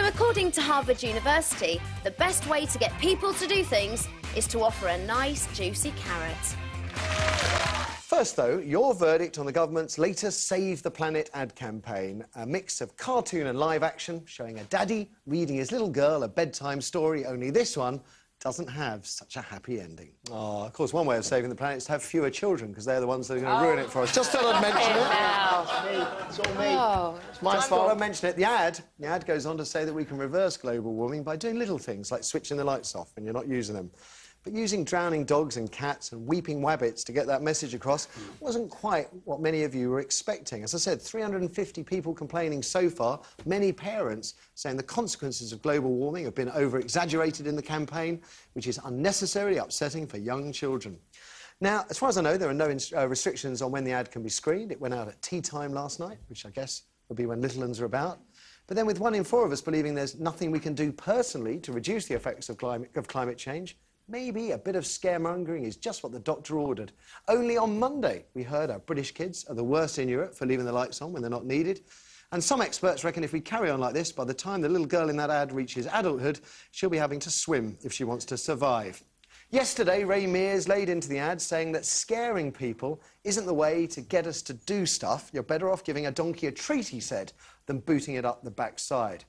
according to Harvard University, the best way to get people to do things is to offer a nice, juicy carrot. First, though, your verdict on the government's latest Save the Planet ad campaign. A mix of cartoon and live action, showing a daddy reading his little girl a bedtime story, only this one doesn't have such a happy ending. Oh, of course, one way of saving the planet is to have fewer children, because they're the ones that are going to ruin it for us. Just thought I'd mention it. It's all me. Oh, it's my fault. I mention it. The ad goes on to say that we can reverse global warming by doing little things like switching the lights off when you're not using them. But using drowning dogs and cats and weeping wabbits to get that message across wasn't quite what many of you were expecting. As I said, 350 people complaining so far, many parents saying the consequences of global warming have been over-exaggerated in the campaign, which is unnecessarily upsetting for young children. Now, as far as I know, there are no restrictions on when the ad can be screened. It went out at tea time last night, which I guess would be when little ones are about. But then with 1 in 4 of us believing there's nothing we can do personally to reduce the effects of climate change, maybe a bit of scaremongering is just what the doctor ordered. Only on Monday, we heard our British kids are the worst in Europe for leaving the lights on when they're not needed. And some experts reckon if we carry on like this, by the time the little girl in that ad reaches adulthood, she'll be having to swim if she wants to survive. Yesterday, Ray Mears laid into the ad saying that scaring people isn't the way to get us to do stuff. You're better off giving a donkey a treat, he said, than booting it up the backside.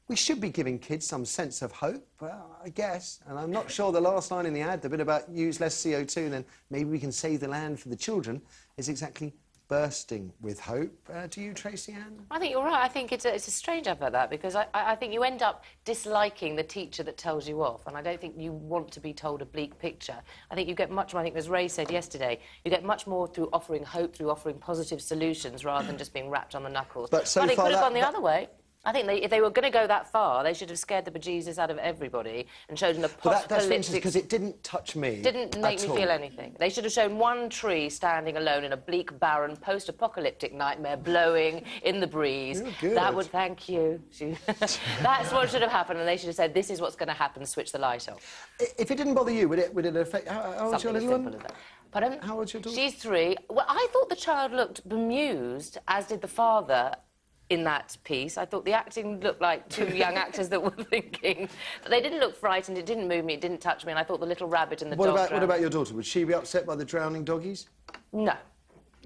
We should be giving kids some sense of hope, well, I guess. And I'm not sure the last line in the ad, the bit about use less CO2 and then maybe we can save the land for the children, is exactly bursting with hope. Do you, Tracy-Ann? I think you're right. I think it's a strange advert, that, because I think you end up disliking the teacher that tells you off, and I don't think you want to be told a bleak picture. I think you get much more, I think as Ray said yesterday, you get much more through offering hope, through offering positive solutions, rather than just being rapped on the knuckles. But so it far could have gone the other way. I think if they were going to go that far, they should have scared the bejesus out of everybody and showed an apocalyptic... That's interesting, because it didn't touch me. Didn't make me feel anything. They should have shown one tree standing alone in a bleak, barren, post-apocalyptic nightmare blowing in the breeze. Good. That would... Thank you. That's what should have happened, and they should have said, this is what's going to happen, switch the light off. If it didn't bother you, would it affect... How old's your little one? Pardon? How old's your daughter? She's 3. Well, I thought the child looked bemused, as did the father, in that piece. I thought the acting looked like 2 young actors that were thinking. But they didn't look frightened, it didn't move me, it didn't touch me, and I thought the little rabbit and the dog... What about your daughter? Would she be upset by the drowning doggies? No.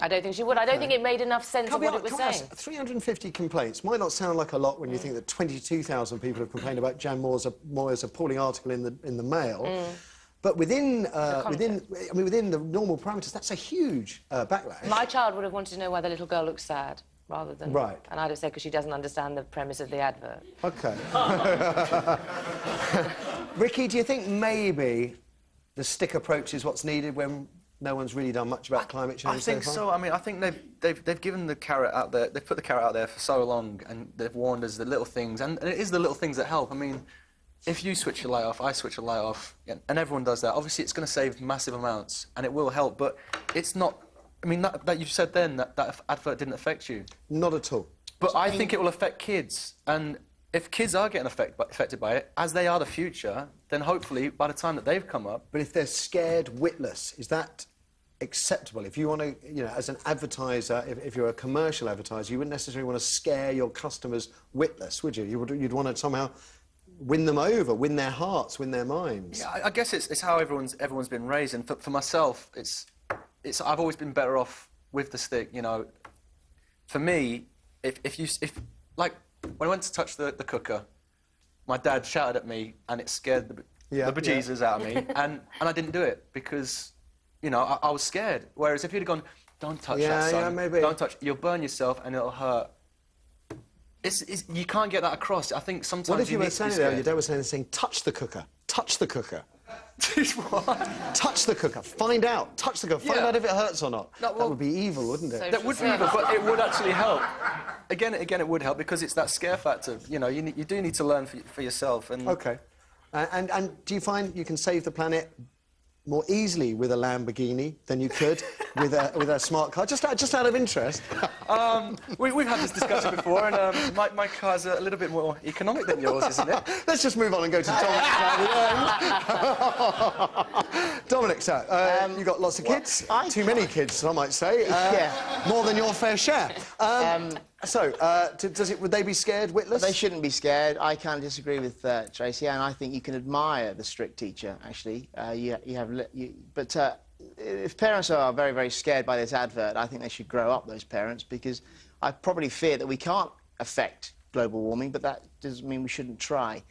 I don't think she would. I don't think it made enough sense of what it was saying. 350 complaints might not sound like a lot when you think that 22,000 people have complained about Jan Moyer's appalling article in the Mail. But within the normal parameters, that's a huge backlash. My child would have wanted to know why the little girl looked sad, rather than... Right. And I'd have said, because she doesn't understand the premise of the advert. OK. Ricky, do you think maybe the stick approach is what's needed when no one's really done much about climate change? I think so. I mean, I think they've given the carrot out there. They've put the carrot out there for so long, and they've warned us the little things, and it is the little things that help. I mean, if you switch your light off, I switch a light off, and everyone does that. Obviously, it's going to save massive amounts, and it will help, but it's not... I mean, that you said then, that advert didn't affect you. Not at all. But I think it will affect kids, and if kids are getting affected by it, as they are the future, then hopefully, by the time that they've come up... But if they're scared witless, is that acceptable? If you want to, you know, as an advertiser, if you're a commercial advertiser, you wouldn't necessarily want to scare your customers witless, would you? You'd want to somehow win them over, win their hearts, win their minds. Yeah, I guess it's how everyone's been raised, and for myself, I've always been better off with the stick, you know. For me, if like, when I went to touch the cooker, my dad shouted at me, and it scared the bejesus out of me, and I didn't do it because, you know, I was scared. Whereas if you'd have gone, don't touch that, son. Yeah, maybe. Don't touch, you'll burn yourself and it'll hurt. You can't get that across. I think sometimes what if you were saying there, your dad was saying, touch the cooker, touch the cooker. What? Touch the cooker, find out, touch the cooker, find out if it hurts or not. No, well, that would be evil, wouldn't it? That would be evil, but it would actually help. Again, it would help because it's that scare factor. You know, you do need to learn for yourself. And... OK. And do you find you can save the planet more easily with a Lamborghini than you could with a smart car? Just out of interest. We've had this discussion before, and my car's a little bit more economic than yours, isn't it? Let's just move on and go to Tom's. Dominic, sir, you've got lots of kids. Too many kids, I might say. Yeah. More than your fair share. Would they be scared, witless? They shouldn't be scared. I can't disagree with Tracy, and I think you can admire the strict teacher, actually. But if parents are very, very scared by this advert, I think they should grow up, those parents, because I probably fear that we can't affect global warming, but that doesn't mean we shouldn't try.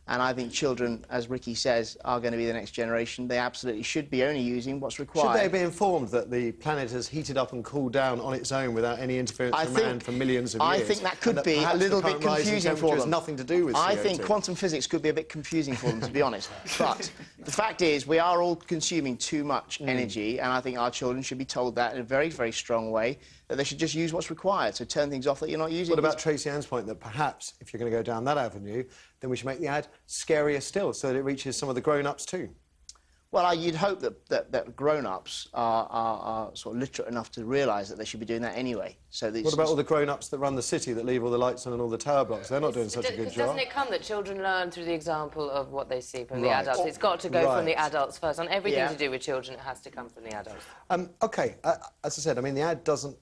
And I think children, as Ricky says, are going to be the next generation. They absolutely should be only using what's required. Should they be informed that the planet has heated up and cooled down on its own without any interference from man for millions of years? I think that could be a little bit confusing for them. Has nothing to do with CO2. I think quantum physics could be a bit confusing for them, to be honest. But the fact is, we are all consuming too much energy, and I think our children should be told that in a very, very strong way, that they should just use what's required, so turn things off that you're not using. What about Tracy-Ann's point that perhaps, if you're going to go down that avenue, then we should make the ad scarier still, so that it reaches some of the grown-ups too? Well, you'd hope that grown-ups are sort of literate enough to realise that they should be doing that anyway. So what about all the grown-ups that run the city, that leave all the lights on and all the tower blocks? They're not doing such a good job. Doesn't it come that children learn through the example of what they see from the adults? It's got to go from the adults first. On everything to do with children, it has to come from the adults. OK, as I said, I mean, the ad doesn't...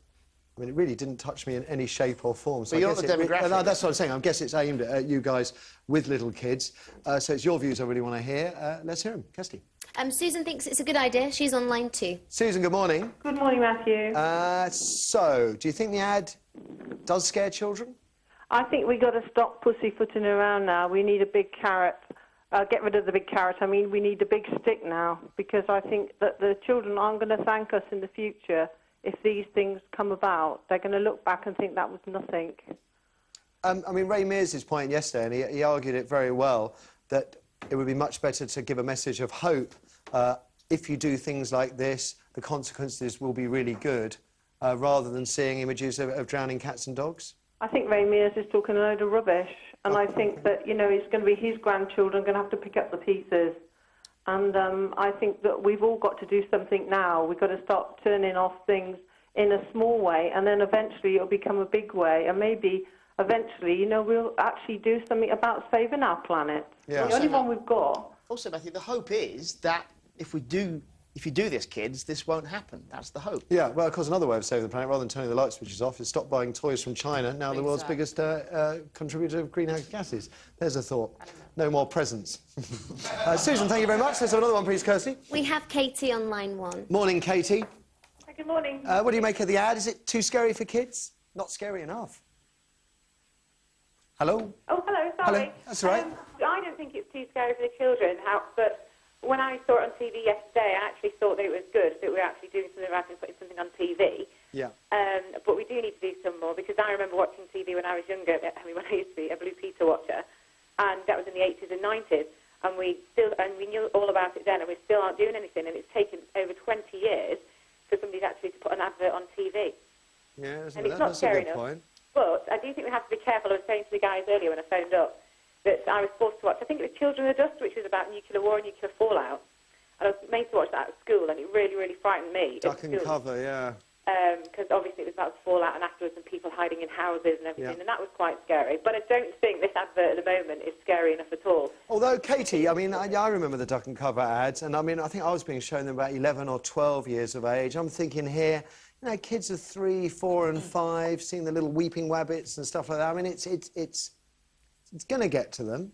I mean, it really didn't touch me in any shape or form. So but you're not the demographic. No, that's what I'm saying. I guess it's aimed at you guys with little kids. So it's your views I really want to hear. Let's hear them. Kirsty. Susan thinks it's a good idea. She's online too. Susan, good morning. Good morning, Matthew. So, do you think the ad does scare children? I think we've got to stop pussyfooting around now. We need a big carrot. Get rid of the big carrot. I mean, we need a big stick now, because I think that the children aren't going to thank us in the future if these things come about. They're going to look back and think that was nothing. I mean, Ray Mears' point yesterday, and he argued it very well, that it would be much better to give a message of hope. If you do things like this, the consequences will be really good, rather than seeing images of drowning cats and dogs. I think Ray Mears is talking a load of rubbish, and I think that, you know, it's going to be his grandchildren going to have to pick up the pieces. And I think that we've all got to do something now. We've got to start turning off things in a small way, and then eventually it'll become a big way, and maybe eventually, you know, we'll actually do something about saving our planet. Yeah. The only one we've got. Also, Matthew, the hope is that if you do this, kids, this won't happen. That's the hope. Yeah, well, of course, another way of saving the planet, rather than turning the light switches off, is stop buying toys from China, now the world's biggest contributor of greenhouse gases. There's a thought. No more presents. Susan, thank you very much. Let's have another one, please, Kirsty. We have Katie on line 1. Morning, Katie. Good morning. What do you make of the ad? Is it too scary for kids? Not scary enough. Hello? Oh, hello, sorry. Hello. That's all right. I don't think it's too scary for the children, but when I saw it on TV yesterday, I actually thought that it was good that we're actually doing something about putting something on TV. Yeah. But we do need to do some more, because I remember watching TV when I was younger. I mean, when I used to be a Blue Peter watcher, and that was in the 80s and 90s, and we knew all about it then, and we still aren't doing anything, and it's taken over 20 years for somebody actually to put an advert on TV. Yeah, and it's not scary enough. Point. But I do think we have to be careful. I was saying to the guys earlier when I phoned up that I was forced to watch, I think it was Children of the Dust, which was about nuclear war and nuclear fallout. And I was made to watch that at school, and it really, really frightened me. Duck and cover, yeah. Because obviously it was about the fallout and afterwards, and people hiding in houses and everything, and that was quite scary. But I don't think this advert at the moment is scary enough at all. Although, Katie, I mean, I remember the duck and cover ads, and I mean, I think I was being shown them about 11 or 12 years of age. I'm thinking here, you know, kids of 3, 4 and 5, seeing the little weeping wabbits and stuff like that. I mean, it's going to get to them.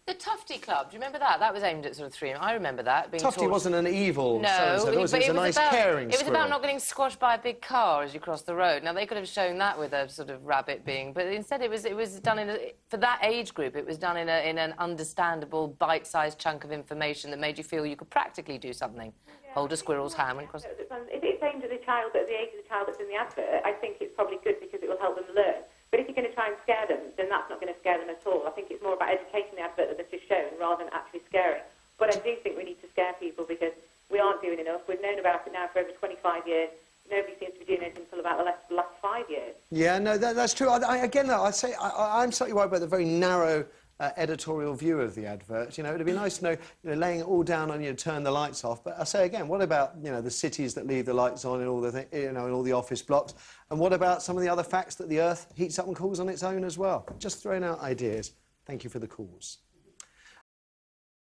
The Tufty Club, do you remember that? That was aimed at sort of 3. I remember that. Being Tufty wasn't an evil so-and-so, it was a nice, caring It was about not getting squashed by a big car as you crossed the road. Now, they could have shown that with a sort of rabbit being... But instead, it was done in for that age group, it was done in an understandable, bite-sized chunk of information that made you feel you could practically do something. Yeah, hold a squirrel's hand and cross... If it's aimed at the child, at the age of the child that's in the advert, I think it's probably good because it will help them learn. But if you're going to try and scare them, then that's not going to scare them at all. I think it's more about educating the advert that they've just shown rather than actually scaring. But I do think we need to scare people because we aren't doing enough. We've known about it now for over 25 years. Nobody seems to be doing anything until about the last 5 years. Yeah, no, that's true. Again, though, I'd say I'm slightly worried about the very narrow editorial view of the advert. You know, it'd be nice to know, you know, laying it all down on you to turn the lights off. But I say again, what about, you know, the cities that leave the lights on in all the, in all the office blocks? And what about some of the other facts that the Earth heats up and cools on its own as well? Just throwing out ideas. Thank you for the calls.